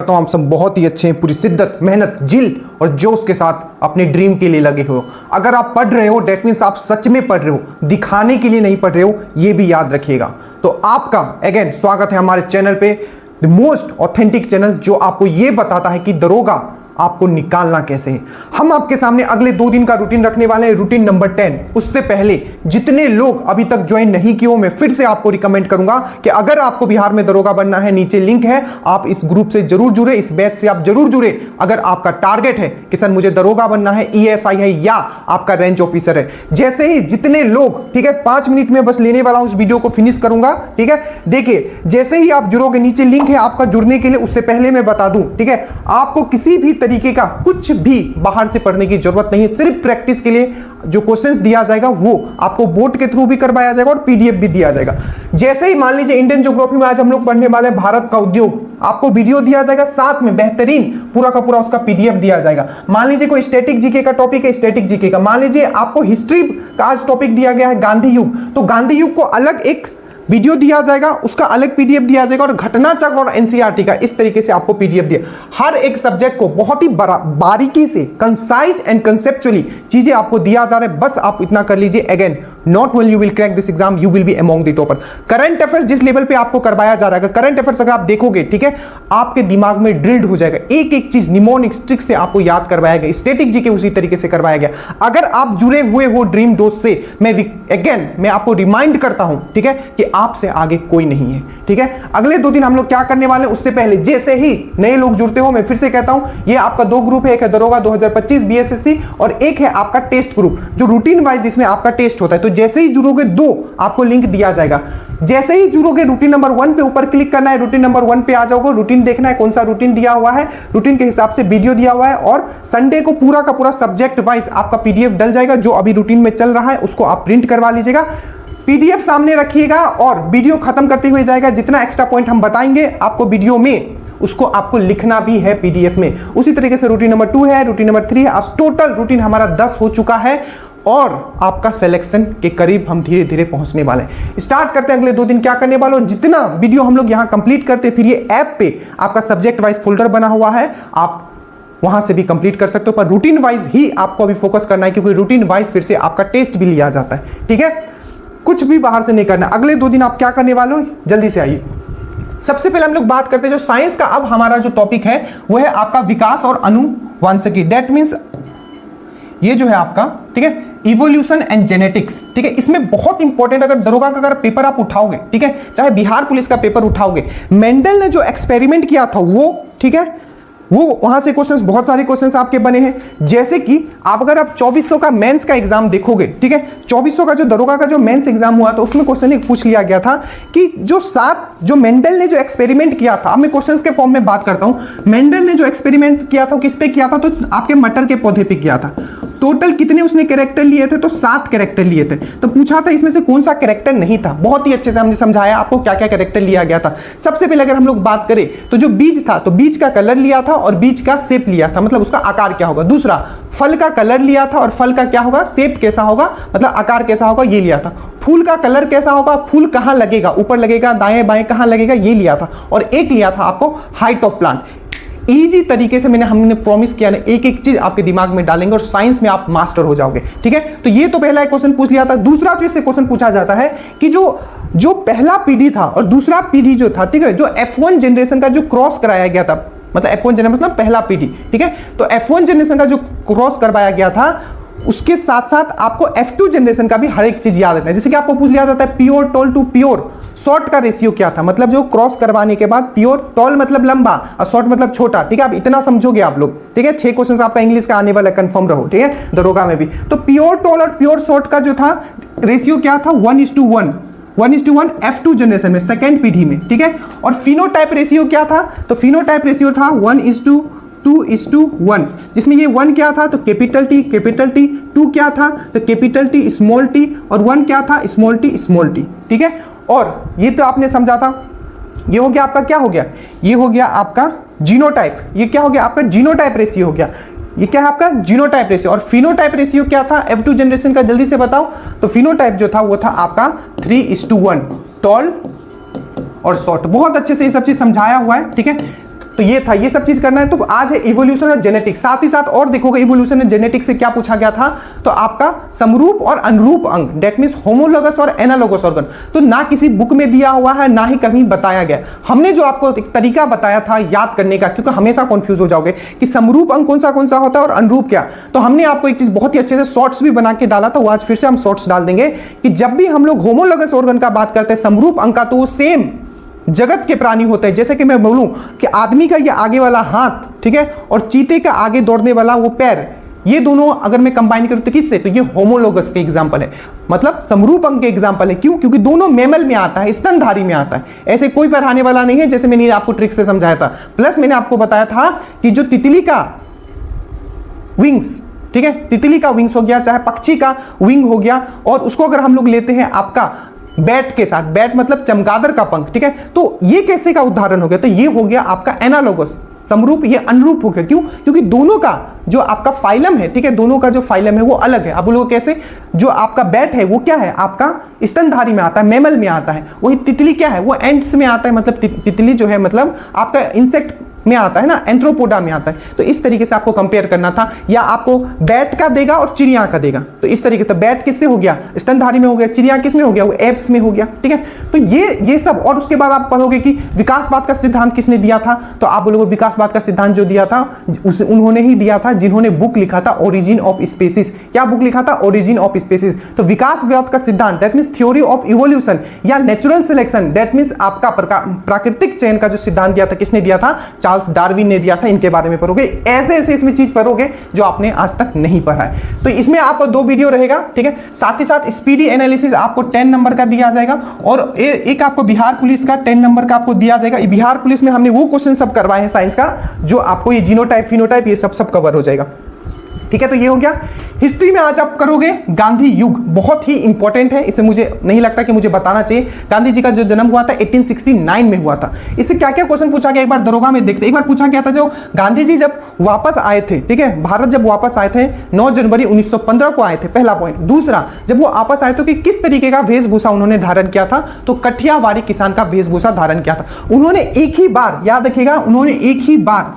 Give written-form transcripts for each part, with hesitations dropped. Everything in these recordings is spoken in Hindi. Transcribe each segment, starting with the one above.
करता हूं आप सब बहुत ही अच्छे हैं, पूरी शिद्दत, मेहनत, जिल और जोश के साथ अपने ड्रीम के लिए लगे हो। अगर आप पढ़ रहे हो डेट मीन्स आप सच में पढ़ रहे हो, दिखाने के लिए नहीं पढ़ रहे हो, ये भी याद रखिएगा। तो आपका अगेन स्वागत है हमारे चैनल पे, द मोस्ट ऑथेंटिक चैनल जो आपको ये बताता है कि दरोगा आपको निकालना कैसे है। हम आपके सामने अगले 2 दिन का रूटीन रखने वाले हैं, रूटीन नंबर 10। उससे पहले जितने लोग अभी तक ज्वाइन नहीं किए हो, मैं फिर से आपको रिकमेंड करूंगा कि अगर आपको बिहार में दरोगा बनना है, नीचे लिंक है, आप इस ग्रुप से जरूर जुड़े, इस बैच से आप जरूर जुड़े। अगर आपका टारगेट है कि सर मुझे दरोगा बनना है, ESI है या आपका रेंज ऑफिसर है, जैसे ही जितने लोग, ठीक है 5 मिनट में बस लेने वाला हूं, इस वीडियो को फिनिश करूंगा, ठीक है। देखिए जैसे ही आप जुड़ोगे, नीचे लिंक है आपका जुड़ने के लिए। उससे पहले मैं बता दूं, ठीक है, आपको किसी भी तरीके का कुछ भी बाहर से पढ़ने की जरूरत नहीं है। सिर्फ प्रैक्टिस के लिए जो क्वेश्चंस दिया जाएगा वो आपको बोर्ड के थ्रू भी करवाया जाएगा और PDF भी दिया जाएगा। जैसे ही मान लीजिए इंडियन ज्योग्राफी में आज हम लोग पढ़ने वाले हैं भारत का उद्योग, आपको वीडियो दिया जाएगा, साथ में बेहतरीन पूरा का पूरा उसका PDF दिया जाएगा। मान लीजिए कोई स्टैटिक जीके का टॉपिक है, स्टैटिक जीके का, मान लीजिए आपको हिस्ट्री का आज टॉपिक दिया गया है गांधी युग, तो गांधी युग को अलग एक वीडियो दिया जाएगा, उसका अलग PDF दिया जाएगा, और घटना चक्र और NCERT का इस तरीके से आपको PDF दिया। हर एक सब्जेक्ट को बहुत ही बारीकी से, कंसाइज एंड कंसेप्चुअली चीजें आपको दिया जा रहा है। बस आप इतना कर लीजिए। Again not only you will crack this exam, you will be among the topper. Current affairs जिस लेवल पे आपको करवाया जा रहा है, करंट अफेयर्स अगर आप देखोगे, ठीक है, आपके दिमाग में ड्रिल्ड हो जाएगा। एक एक चीज निमोनिक्स ट्रिक से आपको याद करवाया गया, स्टैटिक जीके उसी तरीके से करवाया गया। अगर आप जुड़े हुए हो ड्रीम डोज से, मैं आपको रिमाइंड करता हूं, ठीक है, कि आपसे आगे कोई नहीं है, ठीक है। अगले 2 दिन हम लोग क्या करने वाले हैं, उससे पहले जैसे ही नए लोग जुड़ते हो, मैं फिर से कहता हूं, ये आपका 2 ग्रुप है, एक है दरोगा 2025 BSSC और एक है आपका टेस्ट ग्रुप, जो रूटीन वाइज जिसमें आपका टेस्ट होता है। तो जैसे ही जुड़ोगे 2 आपको लिंक दिया जाएगा। जैसे ही जुड़ोगे रूटीन नंबर 1 पे ऊपर क्लिक करना है, रूटीन नंबर 1 पे आ जाओगे, रूटीन देखना है कौन सा रूटीन दिया हुआ है, रूटीन के हिसाब से वीडियो दिया हुआ है, और संडे को पूरा का पूरा सब्जेक्ट वाइज आपका PDF डल जाएगा। जो अभी रूटीन में चल रहा है उसको आप प्रिंट करवा लीजिएगा, PDF सामने रखिएगा, और वीडियो खत्म करते हुए जाएगा। जितना एक्स्ट्रा पॉइंट हम बताएंगे आपको वीडियो में, उसको आपको लिखना भी है PDF में। उसी तरीके से रूटीन नंबर 2 है, रूटीन नंबर 3 है। आज टोटल रूटीन हमारा 10 हो चुका है और आपका सिलेक्शन के करीब हम धीरे धीरे पहुंचने वाले हैं। स्टार्ट करते हैं अगले 2 दिन क्या करने वाले हो। जितना वीडियो हम लोग यहां कंप्लीट करते हैं, फिर ये ऐप पे आपका सब्जेक्ट वाइज फोल्डर बना हुआ है, आप वहां से भी कंप्लीट कर सकते हो, पर रूटीन वाइज ही आपको अभी फोकस करना है, क्योंकि रूटीन वाइज फिर से आपका टेस्ट भी लिया जाता है, ठीक है। कुछ भी बाहर से नहीं करना। अगले 2 दिन आप क्या करने वाले हो, जल्दी से आइए। सबसे पहले हम लोग बात करते हैं जो साइंस का अब हमारा जो टॉपिक है वो है आपका विकास और अनुवांशिकी। दैट मींस ये जो है आपका, ठीक है, इवोल्यूशन एंड जेनेटिक्स, ठीक है। इसमें बहुत इंपॉर्टेंट, अगर दरोगा का अगर पेपर आप उठाओगे, ठीक है, चाहे बिहार पुलिस का पेपर उठाओगे, मेंडल ने जो एक्सपेरिमेंट किया था वो, ठीक है, वो वहां से क्वेश्चंस, बहुत सारे क्वेश्चंस आपके बने हैं। जैसे कि अगर आप 2400 का मेंस का एग्जाम देखोगे, ठीक है, 2400 का जो दरोगा का जो मेंस एग्जाम हुआ था, उसमें क्वेश्चन एक पूछ लिया गया था कि जो मेंडल ने जो एक्सपेरिमेंट किया था, अब मैं क्वेश्चंस के फॉर्म में बात करता हूं। मेंडल ने जो एक्सपेरिमेंट किया था किस पे किया था, तो आपके मटर के पौधे पे किया था। टोटल कितने उसने कैरेक्टर लिए थे, तो 7 कैरेक्टर लिए थे। तो पूछा था इसमें से कौन सा कैरेक्टर नहीं था। बहुत ही अच्छे से हमने समझाया आपको क्या क्या कैरेक्टर लिया गया था। सबसे पहले अगर हम लोग बात करें तो जो बीज था, तो बीज का कलर लिया था और बीज का शेप लिया था, मतलब उसका आकार क्या होगा। दूसरा, फल का कलर लिया था और फल का क्या होगा, शेप कैसा होगा, मतलब आकार कैसा होगा, ये लिया था। फूल का कलर कैसा होगा, फूल कहां लगेगा, ऊपर लगेगा, दाएं बाएं कहां लगेगा, ये लिया था। और एक लिया था आपको हाइट ऑफ प्लांट। इजी तरीके से हमने प्रॉमिस किया ना, एक एक चीज आपके दिमाग में डालेंगे और साइंस में आप मास्टर हो जाओगे, ठीक है। तो ये तो पहला एक क्वेश्चन पूछ लिया था। दूसरा जो इससे क्वेश्चन पूछा जाता है कि जो पहला पीढ़ी था और दूसरा पीढ़ी जो था, ठीक है, जो F1 जनरेशन का जो क्रॉस कराया गया था, मतलब F1 जनरेशन मतलब पहला पीढ़ी, ठीक है, तो F1 जनरेशन का जो क्रॉस करवाया गया था, उसके साथ साथ आपको F2 जनरेशन का भी हर एक चीज याद रखना है। जैसे कि आपको पूछ लिया जाता है pure tall to pure short का रेशियो क्या था, मतलब जो क्रॉस करवाने के बाद, प्योर टॉल मतलब लंबा और शॉर्ट मतलब छोटा, ठीक है। आप इतना समझोगे आप लोग, ठीक है। 6 क्वेश्चन आपका इंग्लिश का आने वाला, कंफर्म रहो, ठीक है, दरोगा में भी। तो प्योर टॉल और प्योर शॉर्ट का जो था रेशियो क्या था, 1:1, 1:1 F2 जनरेशन में, सेकेंड पीढ़ी में, ठीक है। और फिनोटाइप रेशियो क्या था, तो फिनोटाइप रेशियो था 1:2:1, जिसमें ये 1 क्या था, तो कैपिटल टी, 2 क्या था, तो कैपिटल टी स्मॉल टी, और 1 क्या था, स्मॉल टी, ठीक है। और ये तो आपने समझा था। ये हो गया आपका, क्या हो गया, ये हो गया आपका जीनोटाइप। ये क्या हो गया आपका, जीनोटाइप रेशियो हो गया। ये क्या है आपका, जीनोटाइप रेशियो। और फिनोटाइप रेशियो क्या था F2 जनरेशन का, जल्दी से बताओ। तो फिनोटाइप जो था वो था आपका 3:1, टॉल और शॉर्ट। बहुत अच्छे से ये सब चीज समझाया हुआ है, ठीक है। तो ये था, ये सब चीज करना है। तो आज है इवोल्यूशन और जेनेटिक्स, साथ ही साथ और देखोगे इवोल्यूशन और जेनेटिक्स से क्या पूछा गया था, तो आपका समरूप और अनुरूप अंग, दैट मींस होमोलोगस और एनालोगस ऑर्गन, तो ना किसी बुक में दिया हुआ है ना ही कहीं बताया गया। हमने जो आपको एक तरीका बताया था याद करने का, क्योंकि हमेशा कंफ्यूज हो जाओगे कि समरूप अंग कौन सा होता है और अनुरूप क्या, तो हमने आपको एक चीज बहुत ही अच्छे से शॉर्ट्स भी बना के डाला था, वो आज फिर से हम शॉर्ट्स डाल देंगे कि जब भी हम लोग होमोलोगस ऑर्गन का बात करते हैं, समरूप अंग का, तो वो सेम जगत के प्राणी होते हैं। जैसे कि मैं बोलूं कि आदमी का ये आगे वाला हाथ, ठीक है, और चीते का आगे दौड़ने वाला वो पैर, ये दोनों अगर मैं कंबाइन करूं तो किससे, तो ये होमोलोगस के एग्जांपल है, मतलब समरूप अंग के एग्जांपल है। क्यों? क्योंकि दोनों मैमल में आता है, स्तनधारी में आता है, ऐसे कोई पढ़ाने वाला नहीं है, जैसे मैंने आपको ट्रिक से समझाया था। प्लस मैंने आपको बताया था कि जो तितली का विंग्स, ठीक है, तितली का विंग्स हो गया, चाहे पक्षी का विंग हो गया, और उसको अगर हम लोग लेते हैं आपका बैट के साथ, बैट मतलब चमगादड़ का पंख, ठीक है, तो ये कैसे का उदाहरण हो गया, तो ये हो गया आपका एनालोगस समरूप, ये अनुरूप हो गया। क्यों? क्योंकि दोनों का जो आपका फाइलम है, ठीक है, दोनों का जो फाइलम है वो अलग है। अब बोलो कैसे, जो आपका बैट है वो क्या है, आपका स्तनधारी में आता है, मैमल में आता है, वही तितली क्या है, वो एंट्स में आता है, मतलब तितली जो है मतलब आपका इंसेक्ट में आता है ना, एंथ्रोपोडा में आता है। तो इस तरीके से आपको कंपेयर करना था, या आपको बैट का देगा और चिड़िया का देगा, तो इस तरीके से बैट किससे हो गया, स्तनधारी में हो गया, चिड़िया किस में हो गया, वो एप्स में हो गया, ठीक है। तो ये सब, और उसके बाद आप पढ़ोगे कि विकासवाद का सिद्धांत किसने दिया था, तो आप बोलोगे विकासवाद का सिद्धांत जो दिया था उसे उन्होंने ही दिया था जिन्होंने बुक लिखा था ओरिजिन ऑफ स्पीसीज। क्या बुक लिखा था, ओरिजिन ऑफ स्पीसीज। तो विकासवाद का सिद्धांत that means theory of evolution या नेचुरल सिलेक्शन, दैट मींस आपका प्राकृतिक चयन का जो सिद्धांत दिया था किसने दिया था, चार्ल्स डार्विन ने दिया था। इनके बारे में पढ़ोगे, ऐसे ऐसे इसमें चीज पढ़ोगे जो आपने आज तक नहीं पढ़ा है। तो इसमें आपको 2 वीडियो रहेगा, ठीक है। साथ ही साथ स्पीडी एनालिसिस आपको 10 नंबर का दिया जाएगा, और एक आपको बिहार पुलिस का 10 नंबर का आपको दिया जाएगा। बिहार पुलिस में हमने वो क्वेश्चन सब करवाए हैं साइंस का, जो आपको ये जीनोटाइप फिनोटाइप ये सब कवर हो जाएगा, ठीक है। तो ये हो गया हिस्ट्री में। आज आप करोगे गांधी युग, बहुत ही इंपॉर्टेंट है, इसे मुझे नहीं लगता कि मुझे बताना चाहिए। गांधी जी का जो जन्म हुआ था 1869 में हुआ था। इससे क्या क्या क्वेश्चन पूछा गया, एक बार दरोगा में देखते। एक बार पूछा गया था, जो गांधी जी जब वापस आए थे, ठीक है, भारत जब वापस आए थे 9 जनवरी 1915 को आए थे, पहला पॉइंट। दूसरा, जब वो वापस आए तो कि किस तरीके का वेशभूषा उन्होंने धारण किया था, तो कठियावाड़ी किसान का वेशभूषा धारण किया था उन्होंने। एक ही बार, याद रखिएगा, उन्होंने एक ही बार,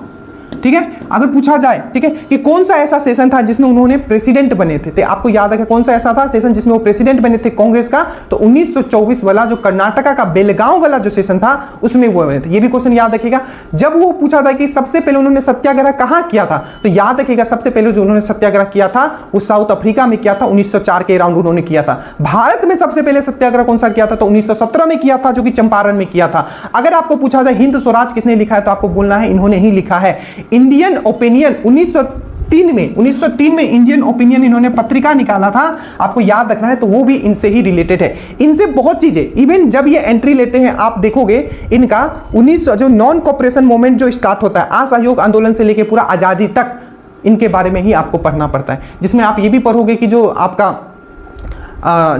ठीक है, अगर पूछा जाए, ठीक है, कि कौन सा ऐसा सेशन था जिसमें उन्होंने प्रेसिडेंट बने थे, तो आपको याद है कौन सा ऐसा था सेशन जिसमें वो प्रेसिडेंट बने थे कांग्रेस का, तो 1924 वाला जो कर्नाटका का बेलगांव वाला जो सेशन था उसमें वो बने थे। ये भी क्वेश्चन याद रखिएगा। जब वो पूछा था कि सबसे पहले उन्होंने सत्याग्रह कहां किया था, तो याद रखिएगा सबसे पहले जो उन्होंने सत्याग्रह किया था वो साउथ अफ्रीका में किया था, 1904 के अराउंड उन्होंने किया था। भारत में सबसे पहले सत्याग्रह कौन सा किया था, तो 1917 में किया था, जो कि चंपारण में किया था। अगर आपको पूछा जाए हिंद स्वराज किसने लिखा है, तो आपको बोलना है इन्होंने ही लिखा है। इंडियन ओपिनियन 1903 में इंडियन ओपिनियन इन्होंने पत्रिका निकाला था, आपको याद रखना है, तो वो भी इनसे ही रिलेटेड है। इनसे बहुत चीजें, इवन जब ये एंट्री लेते हैं आप देखोगे इनका 19 जो नॉन कोऑपरेशन मूवमेंट जो स्टार्ट होता है, असहयोग आंदोलन से लेकर पूरा आजादी तक, इनके बारे में ही आपको पढ़ना पड़ता है। जिसमें आप ये भी पढ़ोगे कि जो आपका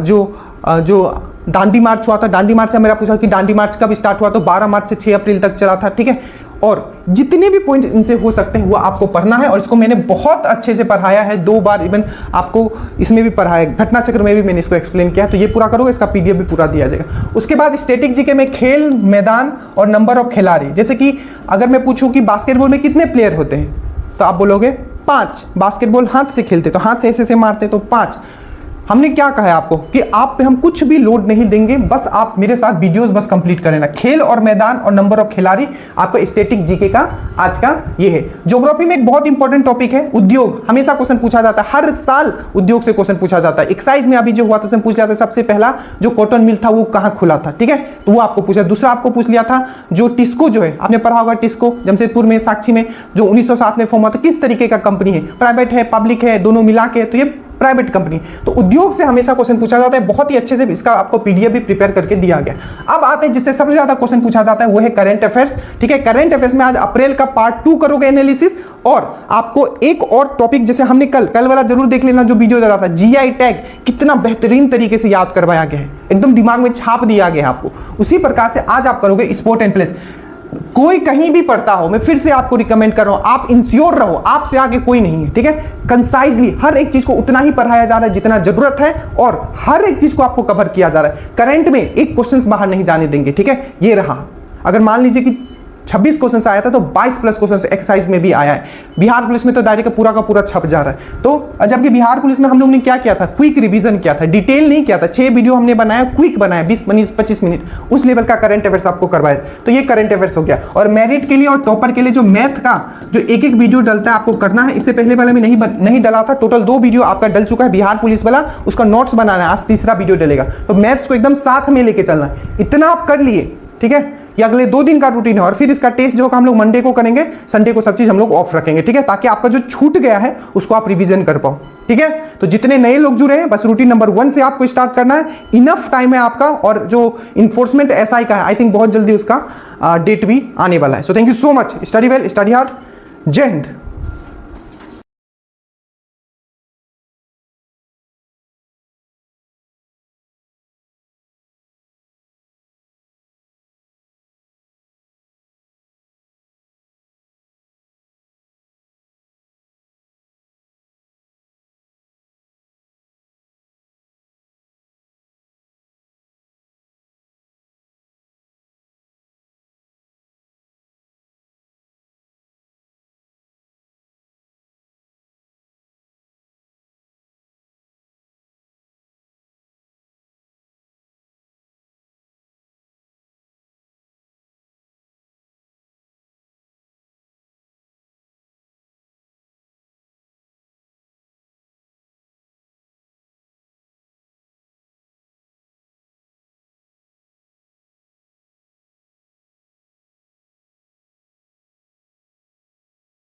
जो दांडी मार्च हुआ था, दांडी मार्च से मेरा पूछा कि दांडी मार्च कब स्टार्ट हुआ, तो 12 मार्च से 6 अप्रैल तक चला था, ठीक है। और जितने भी पॉइंट इनसे हो सकते हैं वो आपको पढ़ना है, और इसको मैंने बहुत अच्छे से पढ़ाया है, 2 बार इवन आपको इसमें भी पढ़ाया, घटना चक्र में भी मैंने इसको एक्सप्लेन किया। तो ये पूरा करोगे, इसका पीडीएफ भी पूरा दिया जाएगा। उसके बाद स्टैटिक जीके में खेल मैदान और नंबर ऑफ खिलाड़ी, जैसे कि अगर मैं पूछूं कि बास्केटबॉल में कितने प्लेयर होते हैं, तो आप बोलोगे 5। बास्केटबॉल हाथ से खेलते तो हाथ से ऐसे मारते तो 5। हमने क्या कहा है आपको कि आप पे हम कुछ भी लोड नहीं देंगे, बस आप मेरे साथ वीडियोस बस कंप्लीट कर लेना। खेल और मैदान और नंबर ऑफ खिलाड़ी आपका स्टैटिक जीके का आज का ये है। ज्योग्राफी में एक बहुत इंपॉर्टेंट टॉपिक है उद्योग, हमेशा क्वेश्चन पूछा जाता है, हर साल उद्योग से क्वेश्चन पूछा जाता है। एक्साइज में अभी जो हुआ था पूछ जाता है सबसे पहला जो कॉटन मिल था वो कहां खुला था, ठीक है, तो वो आपको पूछा। दूसरा आपको पूछ लिया था जो टिस्को जो है, आपने पढ़ा होगा टिस्को, जमशेदपुर में साक्षी में जो 1907 में फॉर्म हुआ था, किस तरीके का कंपनी है, प्राइवेट है पब्लिक है दोनों मिला के, तो ये प्राइवेट कंपनी। तो उद्योग से हमेशा क्वेश्चन पूछा जाता है, बहुत ही अच्छे से इसका आपको पीडीएफ भी प्रिपेयर करके दिया गया। अब आते हैं जिससे सबसे ज्यादा क्वेश्चन पूछा जाता है, वो है करंट अफेयर्स, ठीक है। करंट अफेयर्स में आज अप्रैल का पार्ट 2 करोगे एनालिसिस, और आपको एक और टॉपिक जैसे हमने कल वाला जरूर देख लेना जो वीडियो डाला था, जीआई टैग कितना बेहतरीन तरीके से याद करवाया गया है, एकदम दिमाग में छाप दिया गया है आपको। उसी प्रकार से आज आप करोगे स्पोर्ट एंड प्लेस। कोई कहीं भी पढ़ता हो, मैं फिर से आपको रिकमेंड कर रहा हूं, आप इंश्योर रहो, आपसे आगे कोई नहीं है, ठीक है। कंसाइजली हर एक चीज को उतना ही पढ़ाया जा रहा है जितना जरूरत है, और हर एक चीज को आपको कवर किया जा रहा है। करंट में एक क्वेश्चन बाहर नहीं जाने देंगे, ठीक है। ये रहा, अगर मान लीजिए कि 26 क्वेश्चन आया था, तो 22 प्लस क्वेश्चन एक्सरसाइज में भी आया है। बिहार पुलिस में तो डायरेक्ट पूरा का पूरा छप जा रहा है। तो जबकि बिहार पुलिस में हम लोग ने क्या किया था, क्विक रिवीजन किया था, डिटेल नहीं किया था। 6 वीडियो हमने बनाया, क्विक बनाया, 20-25 मिनट, उस लेवल का करंट अफेयर्स आपको करवाया। तो ये करंट अफेयर्स हो गया। और मेरिट के लिए और टॉपर के लिए जो मैथ का जो एक एक वीडियो डलता है आपको करना है। इससे पहले वाला में नहीं डला था, टोटल 2 वीडियो आपका डल चुका है बिहार पुलिस वाला, उसका नोट्स बनाना है, आज तीसरा वीडियो डलेगा। तो मैथ्स को एकदम साथ में लेके चलना है। इतना आप कर लिए, ठीक है, ये अगले 2 दिन का रूटीन है। और फिर इसका टेस्ट जो हम लोग मंडे को करेंगे, संडे को सब चीज हम लोग ऑफ रखेंगे, ठीक है, ताकि आपका जो छूट गया है उसको आप रिवीजन कर पाओ, ठीक है। तो जितने नए लोग जुड़े हैं, बस रूटीन नंबर 1 से आपको स्टार्ट करना है। इनफ टाइम है आपका। और जो इन्फोर्समेंट एसआई का है, आई थिंक बहुत जल्दी उसका डेट भी आने वाला है। So thank you so much. Study well, study hard. जय हिंद।